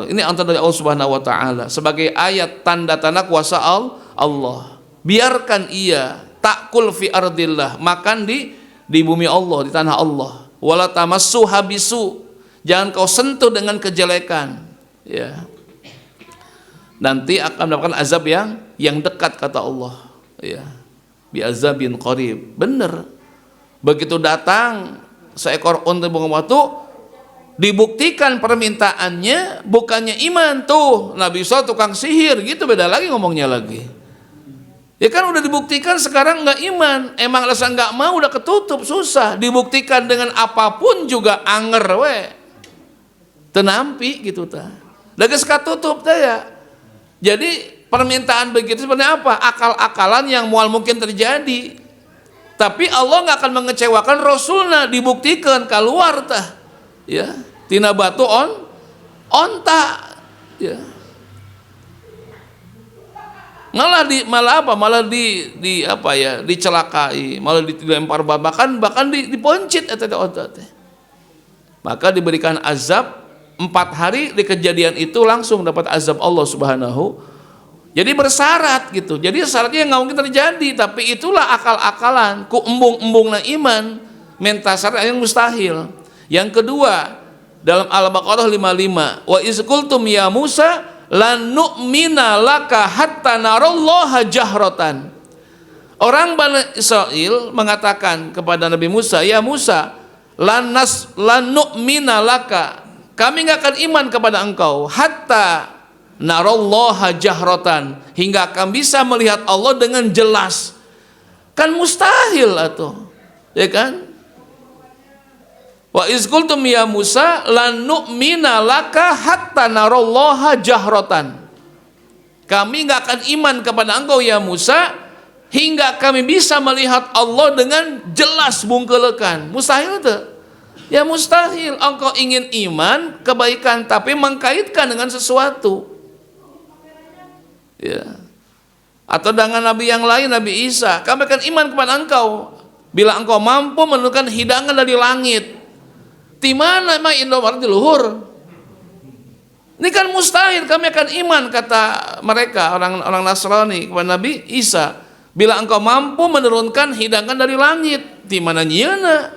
Ini antara dari Allah Subhanahu wa taala sebagai ayat tanda-tanda kuasa Allah. Biarkan ia takul fi ardillah, makan di bumi Allah, di tanah Allah. Wala tamassuha bisu, jangan kau sentuh dengan kejelekan. Ya. Nanti akan mendapatkan azab yang dekat kata Allah. Ya. Bi azabin qarib. Benar. Begitu datang seekor unta bunga batu, dibuktikan permintaannya bukannya iman, tuh Nabi Isa tukang sihir gitu, beda lagi ngomongnya lagi. Ya kan udah dibuktikan sekarang nggak iman, emang alasan nggak mau udah ketutup, susah. Dibuktikan dengan apapun juga anger we, tenampi gitu ta. Lagi sekat tutup ta ya. Jadi permintaan begitu sebenarnya apa? Akal-akalan yang mual mungkin terjadi. Tapi Allah nggak akan mengecewakan Rasulnya, dibuktikan keluar tah. Ya, tina batu onta, ya. Malah dicelakai, malah dilempar bahkan diponcit eta onta teh. Maka diberikan azab 4 hari, di kejadian itu langsung dapat azab Allah Subhanahu. Jadi bersyarat gitu. Jadi syaratnya nggak mungkin terjadi, tapi itulah akal-akalan, ku embung-embungna iman, menta syarat yang mustahil. Yang kedua, dalam Al-Baqarah 55, wa iz qultum ya Musa lan nu'mina laka hatta narallaha jahratan. Orang Bani Israel mengatakan kepada Nabi Musa, ya Musa, lan nu'mina laka, kami enggak akan iman kepada engkau hatta narallaha jahratan, hingga kami bisa melihat Allah dengan jelas. Kan mustahil atuh. Ya kan? Wa iz qultum ya Musa lan nu'mina laka hatta narallaha jahratan. Kami enggak akan iman kepada engkau ya Musa hingga kami bisa melihat Allah dengan jelas bungkelekan. Mustahil itu. Ya mustahil. Engkau ingin iman kebaikan tapi mengkaitkan dengan sesuatu. Ya. Atau dengan nabi yang lain, Nabi Isa, kami akan iman kepada engkau bila engkau mampu menurunkan hidangan dari langit. Di mana emang Indomaret di luhur? Ini kan mustahil, kami akan iman kata mereka orang Nasrani kepada Nabi Isa. Bila engkau mampu menurunkan hidangan dari langit, di mana nyieuna?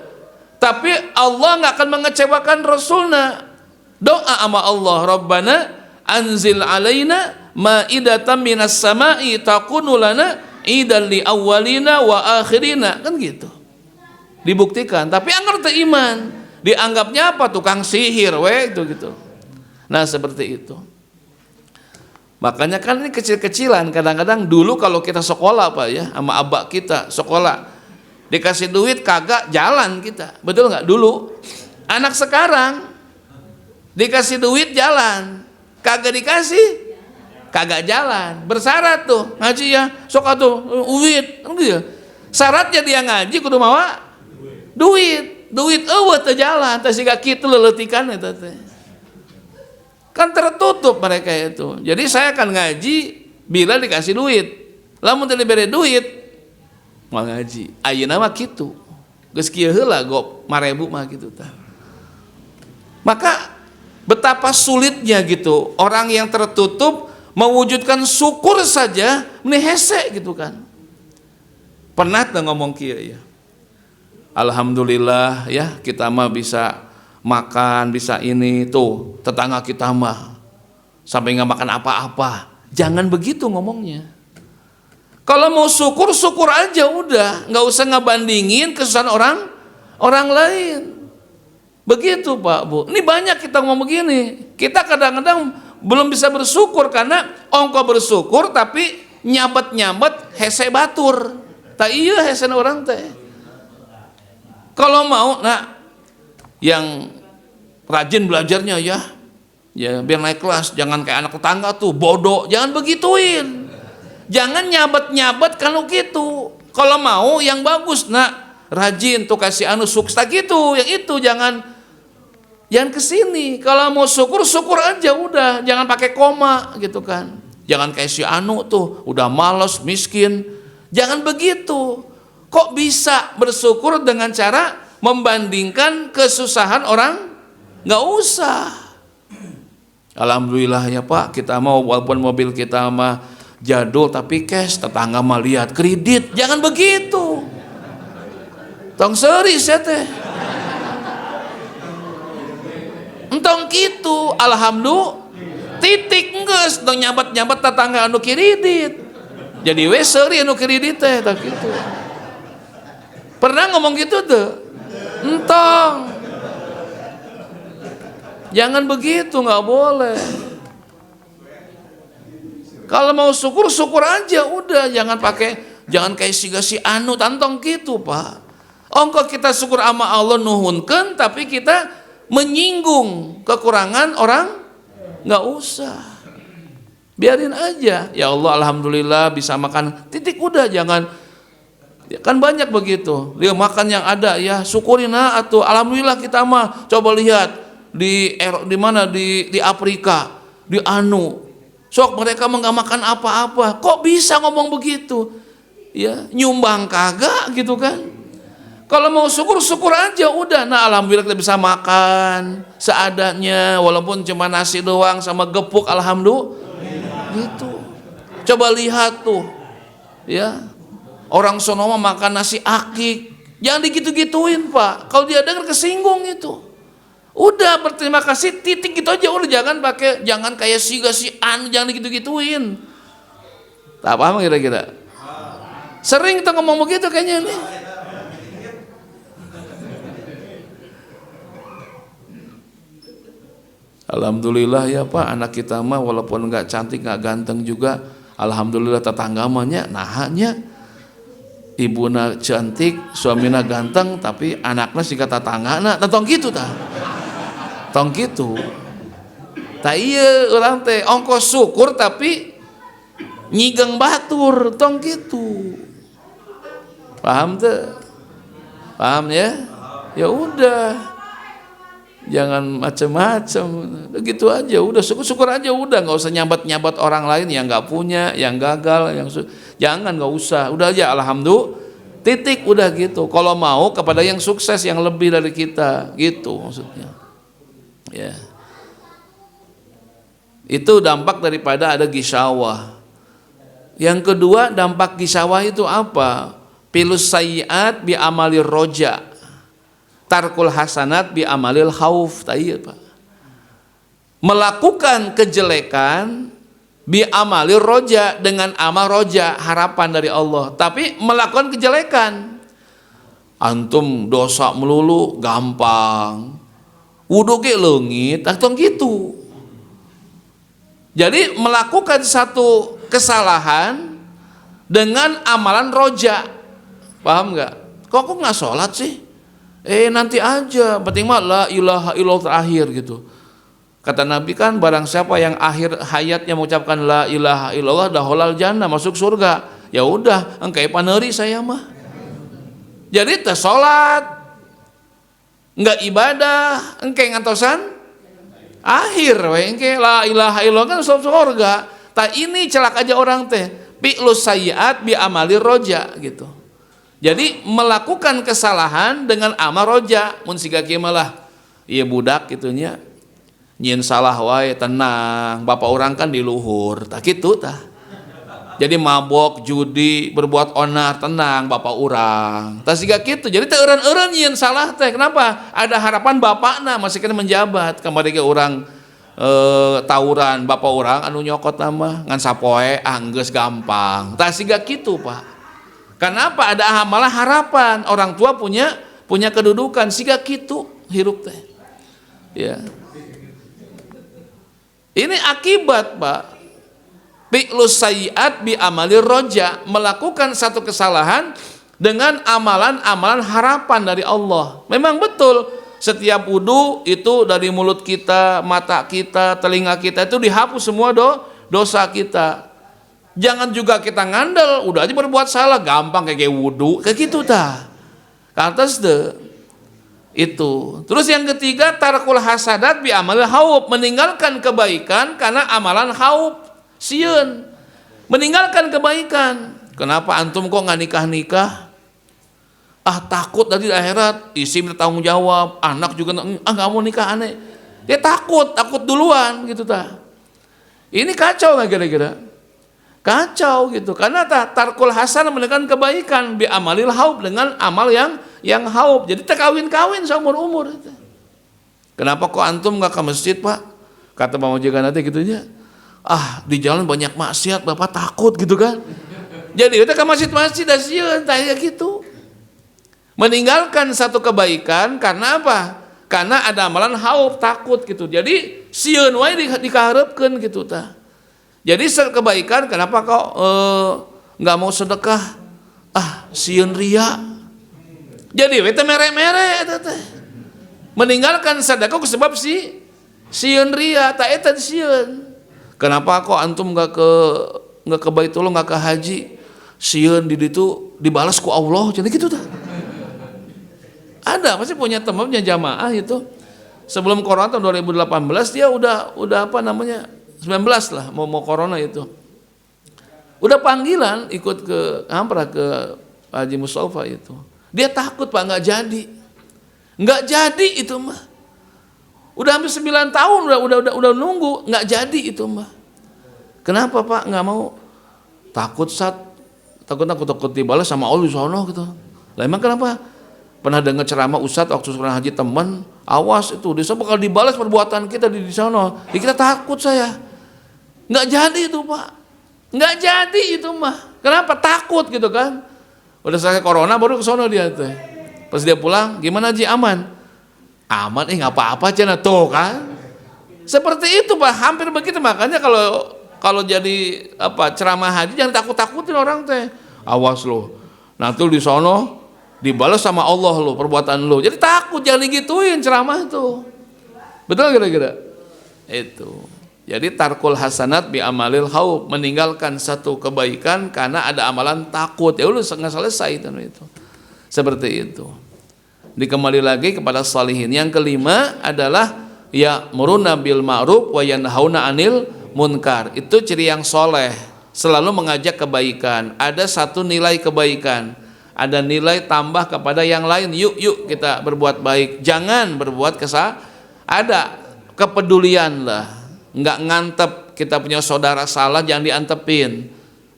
Tapi Allah nggak akan mengecewakan Rasulna. Doa sama Allah, Rabbana anzil alaina ma'idatan minas sama'i takunu lana idan li awwalina wa akhirina, kan gitu. Dibuktikan, tapi anggar teu iman, dianggapnya apa? Tukang sihir itu gitu. Nah, seperti itu. Makanya kan ini kecil-kecilan, kadang-kadang dulu kalau kita sekolah Pak ya, sama abah kita sekolah, dikasih duit kagak jalan kita, betul nggak dulu? Anak sekarang dikasih duit jalan, kagak dikasih kagak jalan, bersyarat tuh ngaji ya, sok atuh duit, syaratnya dia ngaji kudu mawa duit teu jalan, teh siga kitu leuletikan eta teh. Kan tertutup mereka itu. Jadi saya akan ngaji bila dikasih duit. Lamun teu dibere duit mau ngaji. Ayeuna mah kitu. Geus kieu heula go 5.000 mah kitu tah. Maka betapa sulitnya gitu orang yang tertutup mewujudkan syukur saja ini hese gitu kan. Pernah tuh ngomong kieu ya. Alhamdulillah ya kita mah bisa makan, bisa ini tuh, tetangga kita mah sampai nggak makan apa-apa. Jangan begitu ngomongnya. Kalau mau syukur, syukur aja udah, nggak usah ngebandingin kesusahan orang lain. Begitu Pak Bu. Ini banyak kita ngomong begini. Kita kadang-kadang belum bisa bersyukur karena ongko bersyukur tapi nyabat hese batur. Tak iya hese orang teh. Kalau mau, nah yang rajin belajarnya ya biar naik kelas, jangan kayak anak tetangga tuh bodoh, jangan begituin, jangan nyabat kalau gitu. Kalau mau yang bagus, nah rajin tuh kasih anu sukses gitu, yang itu jangan kesini. Kalau mau syukur aja udah, jangan pakai koma gitu kan, jangan kayak si anu tuh udah malas miskin, jangan begitu. Kok bisa bersyukur dengan cara membandingkan kesusahan orang? Nggak usah. Alhamdulillah ya Pak, kita mau walaupun mobil kita mah jadul tapi cash, tetangga mah lihat kredit. Jangan begitu. Tong seris ya teh. Entong gitu, alhamdulillah. Titik geus tong nyabat tetangga anu kredit. Jadi we seuri anu kredit teh tak gitu. Pernah ngomong gitu tuh? Entong. Jangan begitu, nggak boleh. Kalau mau syukur aja udah, jangan kayak si anu tantong gitu Pak. Ongko kita syukur sama Allah nuhunkeun tapi kita menyinggung kekurangan orang, nggak usah. Biarin aja. Ya Allah alhamdulillah bisa makan, titik udah, jangan. Kan banyak begitu, dia makan yang ada ya syukurin atau alhamdulillah kita mah. Coba lihat di mana di Afrika, di anu sok mereka nggak makan apa-apa, kok bisa ngomong begitu ya, nyumbang kagak gitu kan. Kalau mau syukur aja udah. Nah alhamdulillah kita bisa makan seadanya walaupun cuma nasi doang sama gepuk, alhamdulillah gitu. Coba lihat tuh ya, orang sono makan nasi akik, jangan digitu-gituin Pak. Kalau dia dengar kesinggung itu. Udah berterima kasih, titik gitu aja udah, jangan kayak si anu, jangan digitu-gituin. Tak paham kira-kira? Sering kita ngomong begitu kayaknya nih. Alhamdulillah ya Pak, anak kita mah walaupun nggak cantik nggak ganteng juga, alhamdulillah tetanggamanya nahanya. Ibuna cantik, suamina ganteng, tapi anaknya sih kata tanggana, tong gitu tah, tong gitu. Tak iya orang teh ongkos syukur tapi nyigeng batur, tong gitu. Paham tuh? Paham ya? Ya udah, jangan macam-macam, gitu aja. Udah syukur aja udah, nggak usah nyabat orang lain yang nggak punya, yang gagal, jangan, nggak usah. Udah aja alhamdulillah. Titik udah gitu. Kalau mau kepada yang sukses yang lebih dari kita, gitu maksudnya. Ya. Itu dampak daripada ada gisawah. Yang kedua dampak gisawah itu apa? Pilus sayyiat bi amalir roja, tarkul hasanat bi amalil khauf. Pak. Melakukan kejelekan bi amalir roja, dengan amal roja, harapan dari Allah, tapi melakukan kejelekan. Antum dosa melulu gampang, wudu ge leungit, atau gitu. Jadi melakukan satu kesalahan dengan amalan roja, paham nggak? Kok aku nggak sholat sih? Nanti aja, penting mah la ilaha illallah terakhir gitu. Kata Nabi kan, barang siapa yang akhir hayatnya mengucapkan la ilaha illallah daholal jannah, masuk surga. Ya udah, engke paneri saya mah. Jadi teh salat, enggak ibadah, engke ngantosan akhir we engke la ilaha illallah kan masuk surga. Tak ini celak aja orang teh. Fi'lus sayyiat bi amalir roja gitu. Jadi melakukan kesalahan dengan amal roja, mun siga kieu malah ieu budak gitunya. Nyin salah wae tenang, bapak orang kan di luhur, tak gitu tah. Jadi mabok, judi, berbuat onar, tenang bapak orang. Tak siga gitu. Jadi teh eureun-eureun nyin salah teh. Kenapa? Ada harapan bapakna masih kena menjabat. Kamari ge orang tawuran bapak orang anu nyokot nama ngan sapoe geus gampang. Tak siga gitu, Pak. Kenapa? Ada malah harapan. Orang tua punya kedudukan siga gitu hirup teh. Ya. Ini akibat, Pak. Fi'lus sayyiat bi amalir roja, melakukan satu kesalahan dengan amalan-amalan harapan dari Allah. Memang betul, setiap wudu itu dari mulut kita, mata kita, telinga kita itu dihapus semua dosa kita. Jangan juga kita ngandel, udah aja berbuat salah, gampang kayak wudu, kayak gitu tah. Kantos deh. Itu. Terus yang ketiga, tarkul hasadat bi amal haub, meninggalkan kebaikan karena amalan haub, sieun. Meninggalkan kebaikan. Kenapa antum kok nggak nikah? Takut tadi di akhirat, istri bertanggung jawab, anak juga nggak mau nikah aneh. Dia takut duluan gitu tah. Ini kacau nggak kira-kira? Kacau gitu. Karena tarkul hasan meninggalkan kebaikan bi amalil haub, dengan amal yang haub. Jadi terkawin-kawin seumur umur. Kenapa kok antum nggak ke masjid, Pak? Kata Pak Majikan nanti gitunya. Di jalan banyak maksiat, Bapak takut gitu kan. Jadi kita ke masjid dah sieun tanya gitu. Meninggalkan satu kebaikan karena apa? Karena ada amalan haub, takut gitu. Jadi sieun wae dikaharepkeun gitu tah. Jadi kebaikan kenapa kok nggak mau sedekah? Sieun ria. Jadi we teh mere-mere eta teh. Meninggalkan sedekah sebab sieun ria, tak eta sieun. Kenapa kok antum nggak ke Baitullah, nggak ke haji? Sieun di ditu dibalas ku Allah, jadi gitu tah. Ada pasti punya teman, punya jamaah itu. Sebelum corona tahun 2018 dia udah apa namanya? 19 lah mau corona itu. Udah panggilan ikut ke Ampra ke Haji Mustafa itu. Dia takut, Pak, nggak jadi. Nggak jadi itu mah. Udah hampir 9 tahun udah nunggu, nggak jadi itu mah. Kenapa, Pak? Nggak mau? Takut takut dibalas sama Allah di sono gitu. Lah emang kenapa? Pernah dengar ceramah Ustadz waktu sekolah haji teman, awas itu, dia bakal dibalas perbuatan kita di sono. Ya kita takut saya. Nggak jadi itu, Pak. Nggak jadi itu mah. Kenapa? Takut gitu kan. Udah selesai corona baru ke sono dia tuh. Pas dia pulang, gimana Ji, aman? Aman, nggak apa-apa cenah tuh kan. Seperti itu, Pak. Hampir begitu, makanya kalau jadi ceramah haji jangan takut-takutin orang teh. Awas lo. Nanti di sono dibalas sama Allah lo perbuatan lo. Jadi takut, jangan digituin ceramah itu. Betul kira-kira? Itu. Jadi tarkul hasanat bi amalil haub, meninggalkan satu kebaikan karena ada amalan takut. Ya udah nggak selesai itu. Seperti itu. Dikembali lagi kepada salihin. Yang kelima adalah ya'muruna bil ma'ruf wa yanhauna 'anil munkar. Itu ciri yang soleh, selalu mengajak kebaikan. Ada satu nilai kebaikan, ada nilai tambah kepada yang lain. Yuk kita berbuat baik, jangan berbuat kesalahan. Ada kepedulian lah. Nggak ngantep, kita punya saudara salah jangan diantepin.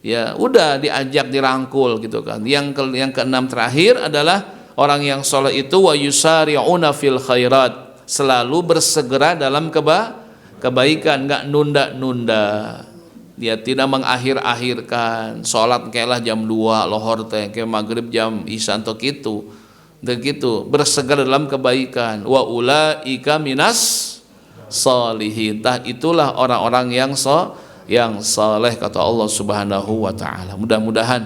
Ya udah diajak, dirangkul gitu kan. Yang keenam terakhir adalah orang yang soleh itu wa yusari'una fil khairat, selalu bersegera dalam kebaikan, nggak nunda-nunda. dia tidak mengakhir-akhirkan sholat kelah jam 2 lohor teh ke maghrib jam isya atau gitu begitu, bersegera dalam kebaikan. Wa ulaika minas sholihin, itulah orang-orang yang saleh kata Allah Subhanahu wa taala. Mudah-mudahan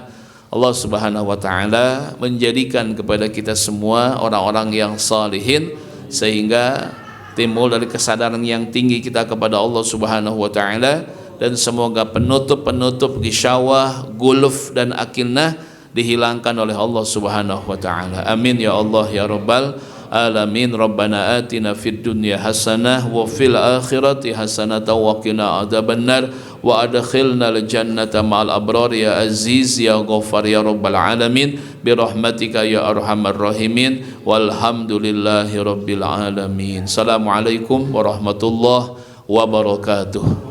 Allah Subhanahu wa taala menjadikan kepada kita semua orang-orang yang salihin, sehingga timbul dari kesadaran yang tinggi kita kepada Allah Subhanahu wa taala, dan semoga penutup-penutup gisyawah, guluf dan akinah dihilangkan oleh Allah Subhanahu wa taala. Amin ya Allah ya rabbal alamin. Rabbana atina fid dunya hasanah wa fil akhirati hasanah wa qina adzabannar wa adkhilna al jannata ma'al abrar ya aziz ya ghaffar ya rabbal alamin bi rahmatika ya arhamar rahimin walhamdulillahi rabbil alamin. Assalamualaikum warahmatullahi wabarakatuh.